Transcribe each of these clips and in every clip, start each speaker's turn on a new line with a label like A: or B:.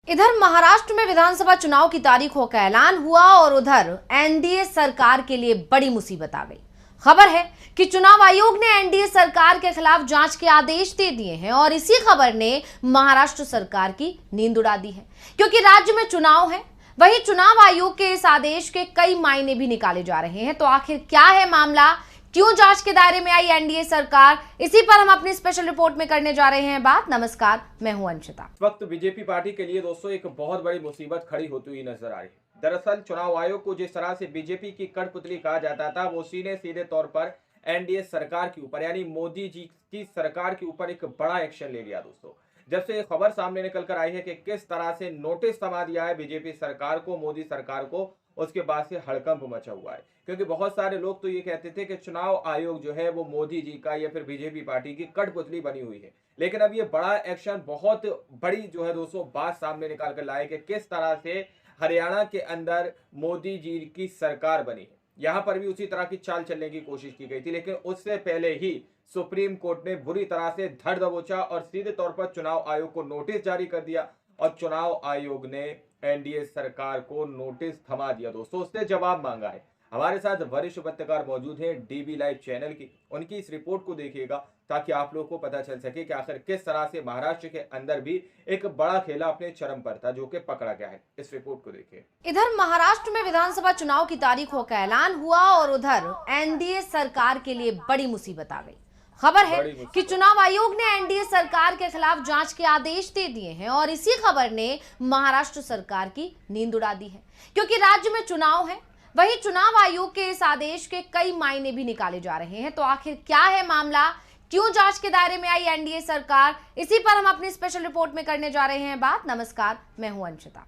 A: इधर महाराष्ट्र में विधानसभा चुनाव की तारीखों का ऐलान हुआ और उधर एनडीए सरकार के लिए बड़ी मुसीबत आ गई। खबर है कि चुनाव आयोग ने एनडीए सरकार के खिलाफ जांच के आदेश दे दिए हैं और इसी खबर ने महाराष्ट्र सरकार की नींद उड़ा दी है, क्योंकि राज्य में चुनाव है। वहीं चुनाव आयोग के इस आदेश के कई मायने भी निकाले जा रहे हैं। तो आखिर क्या है मामला, क्यों जांच के दायरे में आई एनडीए सरकार, इसी पर हम अपनी स्पेशल रिपोर्ट में करने जा रहे हैं बात। नमस्कार, मैं हूं अंशिता।
B: इस वक्त बीजेपी पार्टी के लिए दोस्तों एक बहुत बड़ी मुसीबत खड़ी होती हुई नजर आ रही है। दरअसल चुनाव आयोग को जिस तरह से बीजेपी की कठपुतली कहा जाता था, वो सीधे तौर पर एनडीए सरकार के ऊपर यानी मोदी जी की सरकार के ऊपर एक बड़ा एक्शन ले लिया। दोस्तों, जब से खबर सामने निकल कर आई है कि किस तरह से नोटिस थमा दिया है बीजेपी सरकार को, मोदी सरकार को, उसके बाद से हड़कंप मचा हुआ है। क्योंकि बहुत सारे लोग तो ये कहते थे कि चुनाव आयोग जो है वो मोदी जी का या फिर बीजेपी पार्टी की कठपुतली बनी हुई है। लेकिन अब ये बड़ा एक्शन, बहुत बड़ी जो है दोस्तों बात सामने निकाल कर लाए कि किस तरह से हरियाणा के अंदर मोदी जी की सरकार बनी है। यहाँ पर भी उसी तरह की चाल चलने की कोशिश की गई थी, लेकिन उससे पहले ही सुप्रीम कोर्ट ने बुरी तरह से धर दबोचा और सीधे तौर पर चुनाव आयोग को नोटिस जारी कर दिया और चुनाव आयोग ने एनडीए सरकार को नोटिस थमा दिया। दोस्तों, उसने जवाब मांगा है। हमारे साथ वरिष्ठ पत्रकार मौजूद हैं डीबी लाइव चैनल की, उनकी इस रिपोर्ट को देखिएगा ताकि आप लोगों को पता चल सके कि आखिर किस तरह से महाराष्ट्र के अंदर भी एक बड़ा खेला अपने चरम पर था, जो कि पकड़ा गया है। इस रिपोर्ट को देखिए।
A: इधर महाराष्ट्र में विधानसभा चुनाव की तारीखों का ऐलान हुआ और उधर एनडीए सरकार के लिए बड़ी मुसीबत आ गई। खबर है कि चुनाव आयोग ने एनडीए सरकार के खिलाफ जांच के आदेश दे दिए हैं और इसी खबर ने महाराष्ट्र सरकार की नींद उड़ा दी है, क्योंकि राज्य में चुनाव है। वहीं चुनाव आयोग के इस आदेश के कई मायने भी निकाले जा रहे हैं। तो आखिर क्या है मामला, क्यों जांच के दायरे में आई एनडीए सरकार, इसी पर हम अपनी स्पेशल रिपोर्ट में करने जा रहे हैं बात। नमस्कार, मैं हूं अंशिता।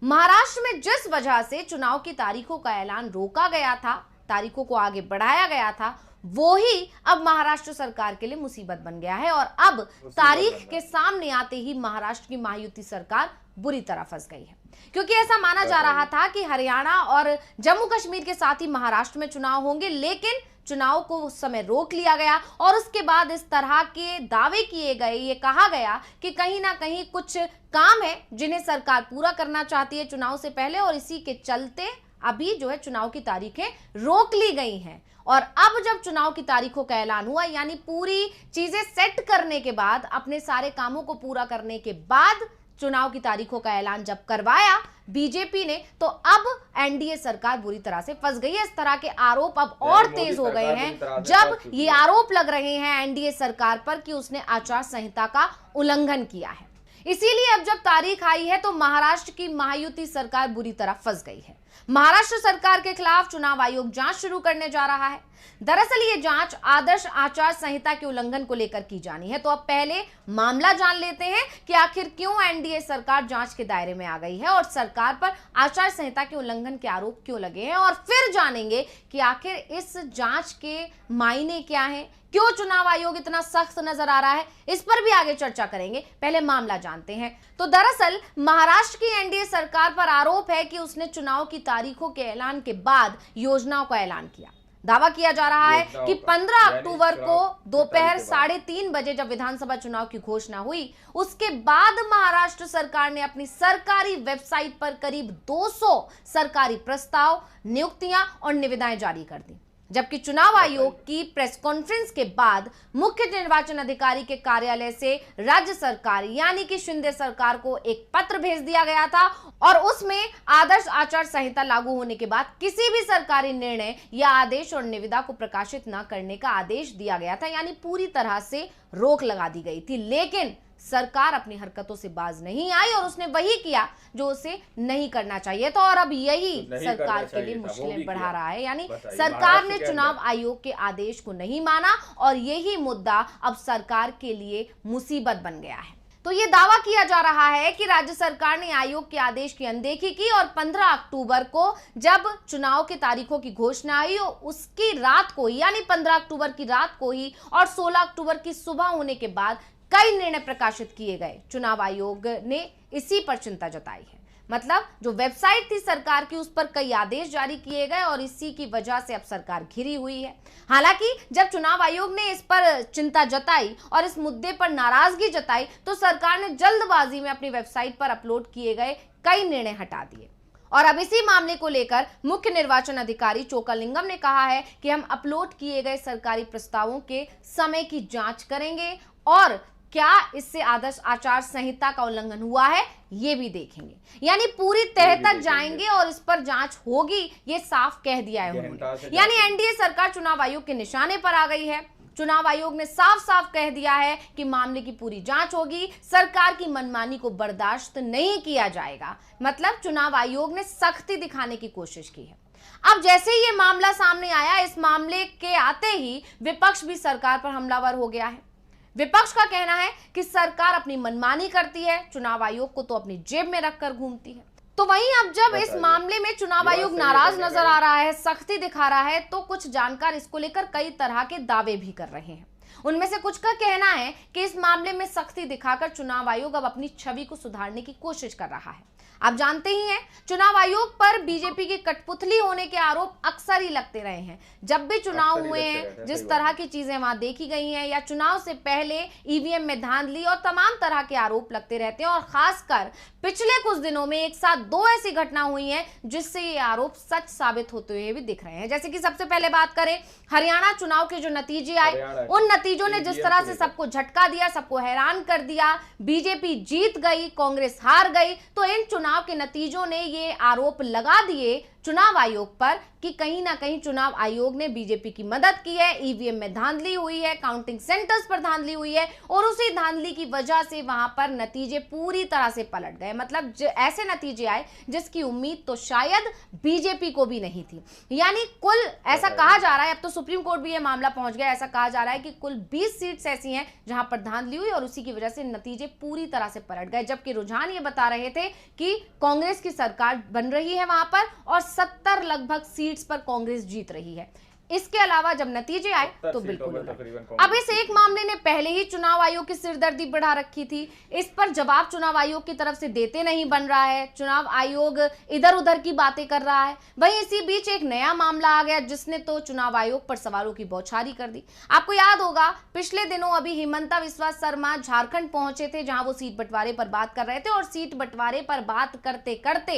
A: महाराष्ट्र में जिस वजह से चुनाव की तारीखों का ऐलान रोका गया था, तारीखों को आगे बढ़ाया गया था, वो ही अब महाराष्ट्र सरकार के लिए मुसीबत बन गया है। और अब तारीख के सामने आते ही महाराष्ट्र की महायुति सरकार बुरी तरह फंस गई है, क्योंकि ऐसा माना जा रहा था कि हरियाणा और जम्मू कश्मीर के साथ ही महाराष्ट्र में चुनाव होंगे, लेकिन चुनाव को उस समय रोक लिया गया और उसके बाद इस तरह के दावे किए गए, ये कहा गया कि कहीं ना कहीं कुछ काम है जिन्हें सरकार पूरा करना चाहती है चुनाव से पहले, और इसी के चलते अभी जो है चुनाव की तारीखें रोक ली गई हैं। और अब जब चुनाव की तारीखों का ऐलान हुआ, यानी पूरी चीजें सेट करने के बाद, अपने सारे कामों को पूरा करने के बाद चुनाव की तारीखों का ऐलान जब करवाया बीजेपी ने, तो अब एनडीए सरकार बुरी तरह से फंस गई है। इस तरह के आरोप अब और तेज हो गए हैं जब ये आरोप लग रहे हैं एनडीए सरकार पर कि उसने आचार संहिता का उल्लंघन किया है। इसीलिए अब जब तारीख आई है तो महाराष्ट्र की महायुति सरकार बुरी तरह फंस गई है। महाराष्ट्र सरकार के खिलाफ चुनाव आयोग जांच शुरू करने जा रहा है। दरअसल ये जांच आदर्श आचार संहिता के उल्लंघन को लेकर की जानी है। तो अब पहले मामला जान लेते हैं कि आखिर क्यों एनडीए सरकार जांच के दायरे में आ गई है और सरकार पर आचार संहिता के उल्लंघन के आरोप क्यों लगे हैं, और फिर जानेंगे कि आखिर इस जांच के मायने क्या हैं, क्यों चुनाव आयोग इतना सख्त नजर आ रहा है, इस पर भी आगे चर्चा करेंगे। पहले मामला जानते हैं। तो दरअसल महाराष्ट्र की एनडीए सरकार पर आरोप है कि उसने चुनाव की तारीखों के ऐलान के बाद योजनाओं का ऐलान किया। दावा किया जा रहा है कि 15 अक्टूबर को दोपहर 3:30 बजे जब विधानसभा चुनाव की घोषणा हुई, उसके बाद महाराष्ट्र सरकार ने अपनी सरकारी वेबसाइट पर करीब 200 सरकारी प्रस्ताव, नियुक्तियां और निविदाएं जारी कर दी। जबकि चुनाव आयोग की प्रेस कॉन्फ्रेंस के बाद मुख्य निर्वाचन अधिकारी के कार्यालय से राज्य सरकार यानी कि शिंदे सरकार को एक पत्र भेज दिया गया था और उसमें आदर्श आचार संहिता लागू होने के बाद किसी भी सरकारी निर्णय या आदेश और निविदा को प्रकाशित न करने का आदेश दिया गया था, यानी पूरी तरह से रोक लगा दी गई थी। लेकिन सरकार अपनी हरकतों से बाज नहीं आई और उसने वही किया जो उसे नहीं करना चाहिए था, और अब यही सरकार के लिए मुश्किलें बढ़ा रहा है। यानी सरकार ने चुनाव आयोग के आदेश को नहीं माना और यही मुद्दा अब सरकार के लिए मुसीबत बन गया है। तो ये दावा किया जा रहा है कि राज्य सरकार ने आयोग के आदेश की अनदेखी की और 15 अक्टूबर को जब चुनाव की तारीखों की घोषणा आई, उसकी रात को ही, यानी 15 अक्टूबर की रात को ही और 16 अक्टूबर की सुबह होने के बाद कई निर्णय प्रकाशित किए गए। चुनाव आयोग ने इसी पर चिंता जताई है। मतलब जो वेबसाइट थी सरकार की, उस पर कई आदेश जारी किए गए और इसी की वजह से अब सरकार घिरी हुई है। हालांकि जब चुनाव आयोग ने इस पर चिंता जताई और इस मुद्दे पर नाराजगी जताई तो सरकार ने जल्दबाजी में अपनी वेबसाइट पर अपलोड किए गए कई निर्णय हटा दिए। और अब इसी मामले को लेकर मुख्य निर्वाचन अधिकारी चोक्कालिंगम ने कहा है कि हम अपलोड किए गए सरकारी प्रस्तावों के समय की जांच करेंगे और क्या इससे आदर्श आचार संहिता का उल्लंघन हुआ है ये भी देखेंगे। यानी पूरी तह तक जाएंगे और इस पर जांच होगी, ये साफ कह दिया है उन्होंने। यानी एनडीए सरकार चुनाव आयोग के निशाने पर आ गई है। चुनाव आयोग ने साफ साफ कह दिया है कि मामले की पूरी जांच होगी, सरकार की मनमानी को बर्दाश्त नहीं किया जाएगा। मतलब चुनाव आयोग ने सख्ती दिखाने की कोशिश की है। अब जैसे ही ये मामला सामने आया, इस मामले के आते ही विपक्ष भी सरकार पर हमलावर हो गया है। विपक्ष का कहना है कि सरकार अपनी मनमानी करती है, चुनाव आयोग को तो अपनी जेब में रखकर घूमती है। तो वहीं अब जब इस मामले में चुनाव आयोग नाराज नजर आ रहा है, सख्ती दिखा रहा है, तो कुछ जानकार इसको लेकर कई तरह के दावे भी कर रहे हैं। उनमें से कुछ का कहना है कि इस मामले में सख्ती दिखाकर चुनाव आयोग अब अपनी छवि को सुधारने की कोशिश कर रहा है। आप जानते ही हैं, चुनाव आयोग पर बीजेपी की कठपुतली होने के आरोप अक्सर ही लगते रहे हैं। जब भी चुनाव हुए हैं, जिस तरह की चीजें वहां देखी गई हैं, या चुनाव से पहले ईवीएम में धांधली और तमाम तरह के आरोप लगते रहते हैं। और खासकर पिछले कुछ दिनों में एक साथ दो ऐसी घटना हुई हैं जिससे ये आरोप सच साबित होते हुए भी दिख रहे हैं। जैसे कि सबसे पहले बात करें हरियाणा चुनाव के जो नतीजे आए, उन नतीजों ने जिस तरह से सबको झटका दिया, सबको हैरान कर दिया। बीजेपी जीत गई, कांग्रेस हार गई। तो इन चुनाव के नतीजों ने ये आरोप लगा दिए चुनाव आयोग पर कि कहीं ना कहीं चुनाव आयोग ने बीजेपी की मदद की है, ईवीएम में धांधली हुई है, काउंटिंग सेंटर्स पर धांधली हुई है और उसी धांधली की वजह से वहां पर नतीजे पूरी तरह से पलट गए। मतलब ऐसे नतीजे आए जिसकी उम्मीद तो शायद बीजेपी को भी नहीं थी। यानी कुल ऐसा कहा जा रहा है, अब तो सुप्रीम कोर्ट भी ये मामला पहुंच गया, ऐसा कहा जा रहा है कि कुल 20 सीट्स ऐसी हैं जहां पर धांधली हुई और उसी की वजह से नतीजे पूरी तरह से पलट गए। जबकि रुझान ये बता रहे थे कि कांग्रेस की सरकार बन रही है वहां पर और 70 लगभग सीट्स पर कांग्रेस जीत रही है। इसके अलावा जब नतीजे आए तो बिल्कुल अब इस एक मामले ने पहले ही चुनाव आयोग की सिरदर्दी बढ़ा रखी थी। इस पर जवाब चुनाव आयोग की तरफ से देते नहीं बन रहा है। चुनाव आयोग इधर उधर की बातें कर रहा है। वहीं इसी बीच एक नया मामला आ गया जिसने तो चुनाव आयोग पर सवालों की बौछारी कर दी। आपको याद होगा पिछले दिनों अभी हिमंता बिस्वा शर्मा झारखंड पहुंचे थे, जहां वो सीट बंटवारे पर बात कर रहे थे और सीट बंटवारे पर बात करते करते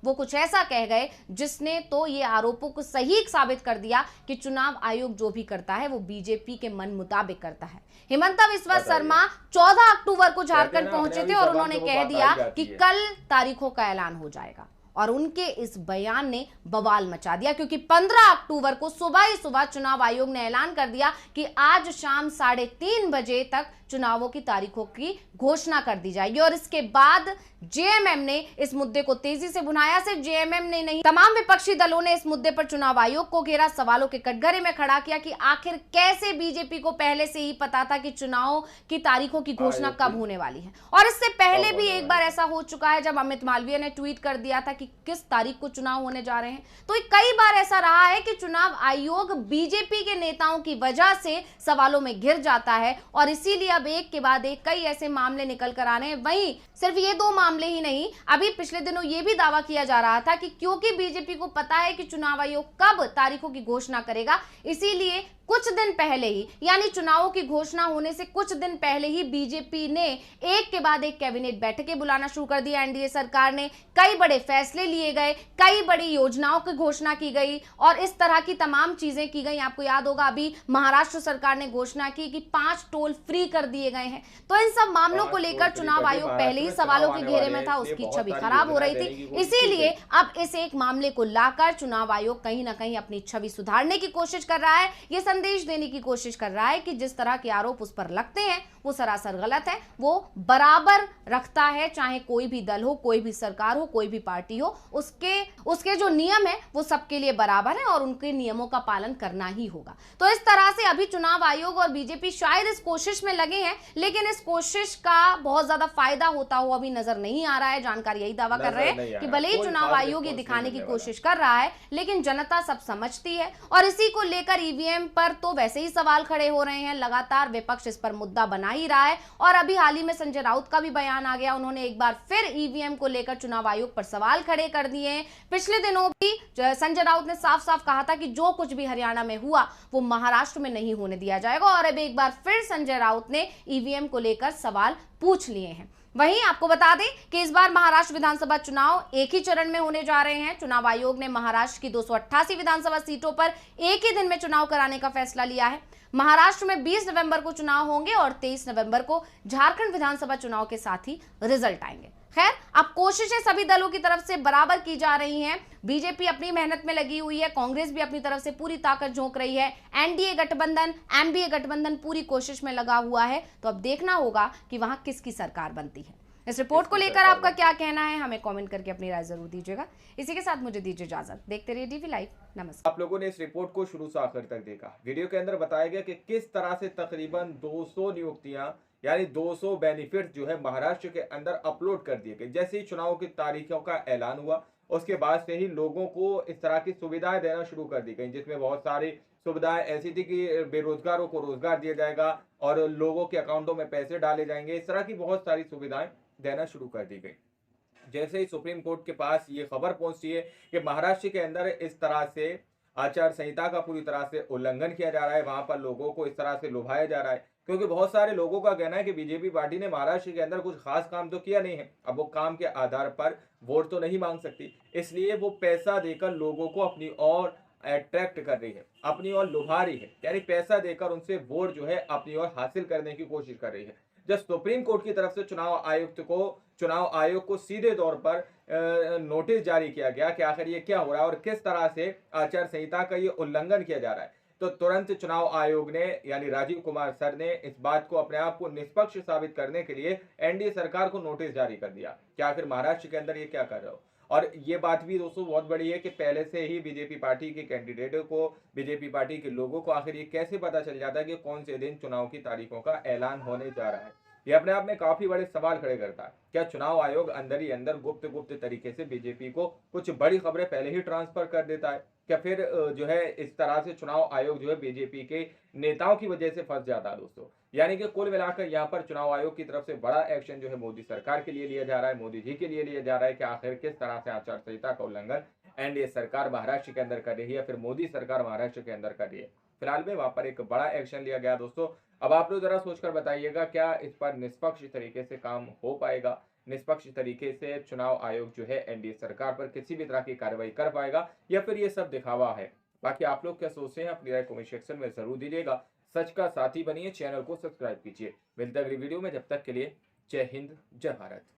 A: वो कुछ ऐसा कह गए जिसने तो ये आरोपों को सही साबित कर दिया कि चुनाव आयोग जो भी करता है वो बीजेपी के मन मुताबिक करता है। हिमंता बिस्वा शर्मा 14 अक्टूबर को झारखंड पहुंचे थे और उन्होंने कह दिया कि कल तारीखों का ऐलान हो जाएगा और उनके इस बयान ने बवाल मचा दिया, क्योंकि 15 अक्टूबर को सुबह ही सुबह चुनाव आयोग ने ऐलान कर दिया कि आज शाम 3:30 बजे तक चुनावों की तारीखों की घोषणा कर दी जाएगी। और इसके बाद जेएमएम ने इस मुद्दे को तेजी से भुनाया। सिर्फ जेएमएम ने नहीं, तमाम विपक्षी दलों ने इस मुद्दे पर चुनाव आयोग को घेरा, सवालों के कटघरे में खड़ा किया कि आखिर कैसे बीजेपी को पहले से ही पता था कि चुनाव की तारीखों की घोषणा कब होने वाली है। और इससे पहले भी एक बार ऐसा हो चुका है जब अमित मालवीय ने ट्वीट कर दिया था कि किस तारीख को चुनाव होने जा रहे हैं। तो कई बार ऐसा रहा है कि चुनाव आयोग बीजेपी के नेताओं की वजह से सवालों में घिर जाता है और इसीलिए अब एक के बाद एक कई ऐसे मामले निकल कर आ रहे हैं। वहीं सिर्फ ये 2 मामले ही नहीं, अभी पिछले दिनों ये भी दावा किया जा रहा था कि क्योंकि बीजेपी को पता है कि चुनाव आयोग कब तारीखों की घोषणा करेगा, इसीलिए कुछ दिन पहले ही, यानी चुनावों की घोषणा होने से कुछ दिन पहले ही बीजेपी ने एक के बाद एक कैबिनेट बैठकें बुलाना शुरू कर दिया। एनडीए सरकार ने कई बड़े फैसले लिए गए, कई बड़ी योजनाओं की घोषणा की गई और इस तरह की तमाम चीजें की गई। आपको याद होगा अभी महाराष्ट्र सरकार ने घोषणा की कि 5 टोल फ्री कर दिए गए हैं। तो इन सब मामलों को लेकर चुनाव आयोग पहले ही सवालों के घेरे में था, उसकी छवि खराब हो रही थी। इसीलिए अब इस एक मामले को लाकर चुनाव आयोग कहीं ना कहीं अपनी छवि सुधारने की कोशिश कर रहा है, ये संदेश देने की कोशिश कर रहा है कि जिस तरह के आरोप उस पर लगते हैं वो सरासर गलत है, वो बराबर रखता है, चाहे कोई भी दल हो, कोई भी सरकार हो, कोई भी पार्टी हो, उसके जो नियम है वो सबके लिए बराबर है और उनके नियमों का पालन करना ही होगा। तो इस तरह से अभी चुनाव आयोग और बीजेपी शायद इस कोशिश में लगे हैं, लेकिन इस कोशिश का बहुत ज्यादा फायदा होता हुआ अभी नजर नहीं आ रहा है। जानकार यही दावा कर रहे हैं कि भले ही चुनाव आयोग ये दिखाने की कोशिश कर रहा है, लेकिन जनता सब समझती है और इसी को लेकर ईवीएम पर तो वैसे ही सवाल खड़े हो रहे हैं। लगातार विपक्ष इस पर मुद्दा बना बना ही रहा है। और अभी हाल ही में संजय राउत का भी बयान आ गया, उन्होंने एक बार फिर ईवीएम को लेकर चुनाव आयोग पर सवाल खड़े कर दिए हैं। पिछले दिनों भी संजय राउत ने साफ साफ कहा था कि जो कुछ भी हरियाणा में हुआ वो महाराष्ट्र में नहीं होने दिया जाएगा, और अब एक बार फिर संजय राउत ने ईवीएम को लेकर सवाल पूछ लिए हैं। वहीं आपको बता दें कि इस बार महाराष्ट्र विधानसभा चुनाव एक ही चरण में होने जा रहे हैं। चुनाव आयोग ने महाराष्ट्र की 288 विधानसभा सीटों पर एक ही दिन में चुनाव कराने का फैसला लिया है। महाराष्ट्र में 20 नवंबर को चुनाव होंगे और 23 नवंबर को झारखंड विधानसभा चुनाव के साथ ही रिजल्ट आएंगे। खैर, अब कोशिशें सभी दलों की तरफ से बराबर की जा रही हैं। बीजेपी अपनी मेहनत में लगी हुई है, कांग्रेस भी अपनी तरफ से पूरी ताकत झोंक रही है, एनडीए गठबंधन, एमबीए गठबंधन पूरी कोशिश में लगा हुआ है। तो अब देखना होगा कि वहां किसकी सरकार बनती है। इस रिपोर्ट को लेकर आपका क्या कहना है, हमें कमेंट करके अपनी राय जरूर दीजिएगा। इसी के साथ मुझे दीजिए इजाजत। देखते रहिए डीवी लाइव। नमस्कार।
B: आप लोगों ने इस रिपोर्ट को शुरू से आखिर तक देखा। वीडियो के अंदर बताया गया कि किस तरह से तकरीबन 200 नियुक्तियां यानी 200 बेनिफिट जो है महाराष्ट्र के अंदर अपलोड कर दिए गए। जैसे ही चुनाव की तारीखों का ऐलान हुआ उसके बाद से ही लोगों को इस तरह की सुविधाएं देना शुरू कर दी गई, जिसमें बहुत सारी सुविधाएं ऐसी थी कि बेरोजगारों को रोजगार दिया जाएगा और लोगों के अकाउंटों में पैसे डाले जाएंगे। इस तरह की बहुत सारी सुविधाएं देना शुरू कर दी गई। जैसे ही सुप्रीम कोर्ट के पास ये खबर पहुंची है कि महाराष्ट्र के अंदर इस तरह से आचार संहिता का पूरी तरह से उल्लंघन किया जा रहा है, वहां पर लोगों को इस तरह से लुभाया जा रहा है, क्योंकि बहुत सारे लोगों का कहना है कि बीजेपी पार्टी ने महाराष्ट्र के अंदर कुछ खास काम तो किया नहीं है, अब वो काम के आधार पर वोट तो नहीं मांग सकती, इसलिए वो पैसा देकर लोगों को अपनी ओर अट्रैक्ट कर रही है, अपनी ओर लुभा रही है, यानी पैसा देकर उनसे वोट जो है अपनी ओर हासिल करने की कोशिश कर रही है। जब सुप्रीम कोर्ट की तरफ से चुनाव आयोग को सीधे तौर पर नोटिस जारी किया गया कि आखिर ये क्या हो रहा है और किस तरह से आचार संहिता का ये उल्लंघन किया जा रहा है, तो तुरंत चुनाव आयोग ने यानी राजीव कुमार सर ने इस बात को अपने आप को निष्पक्ष साबित करने के लिए एनडीए सरकार को नोटिस जारी कर दिया कि आखिर महाराष्ट्र के अंदर ये क्या कर रहे हो। और ये बात भी दोस्तों बहुत बड़ी है कि पहले से ही बीजेपी पार्टी के कैंडिडेटों को, बीजेपी पार्टी के लोगों को आखिर ये कैसे पता चल जाता है कि कौन से दिन चुनाव की तारीखों का ऐलान होने जा रहा है। ये अपने आप में काफी बड़े सवाल खड़े करता है। क्या चुनाव आयोग अंदर ही अंदर गुप्त तरीके से बीजेपी को कुछ बड़ी खबरें पहले ही ट्रांसफर कर देता है? क्या फिर जो है इस तरह से चुनाव आयोग जो है बीजेपी के नेताओं की वजह से फंस जाता है दोस्तों? यानी कि कुल मिलाकर यहाँ पर चुनाव आयोग की तरफ से बड़ा एक्शन जो है मोदी सरकार के लिए लिया जा रहा है, मोदी जी के लिए लिया जा रहा है कि आखिर किस तरह से आचार संहिता का उल्लंघन एनडीए सरकार महाराष्ट्र के अंदर कर रही है या फिर मोदी सरकार महाराष्ट्र के अंदर कर रही है। फिलहाल में वहां पर एक बड़ा एक्शन लिया गया दोस्तों। अब आप लोग जरा सोचकर बताइएगा, क्या इस पर निष्पक्ष तरीके से काम हो पाएगा? निष्पक्ष तरीके से चुनाव आयोग जो है एनडीए सरकार पर किसी भी तरह की कार्रवाई कर पाएगा या फिर ये सब दिखावा है? बाकी आप लोग क्या सोचते हैं अपनी राय कमेंट सेक्शन में जरूर दीजिएगा। सच का साथी बनिए, चैनल को सब्सक्राइब कीजिए। मिलते अगली वीडियो में, जब तक के लिए जय हिंद, जय भारत।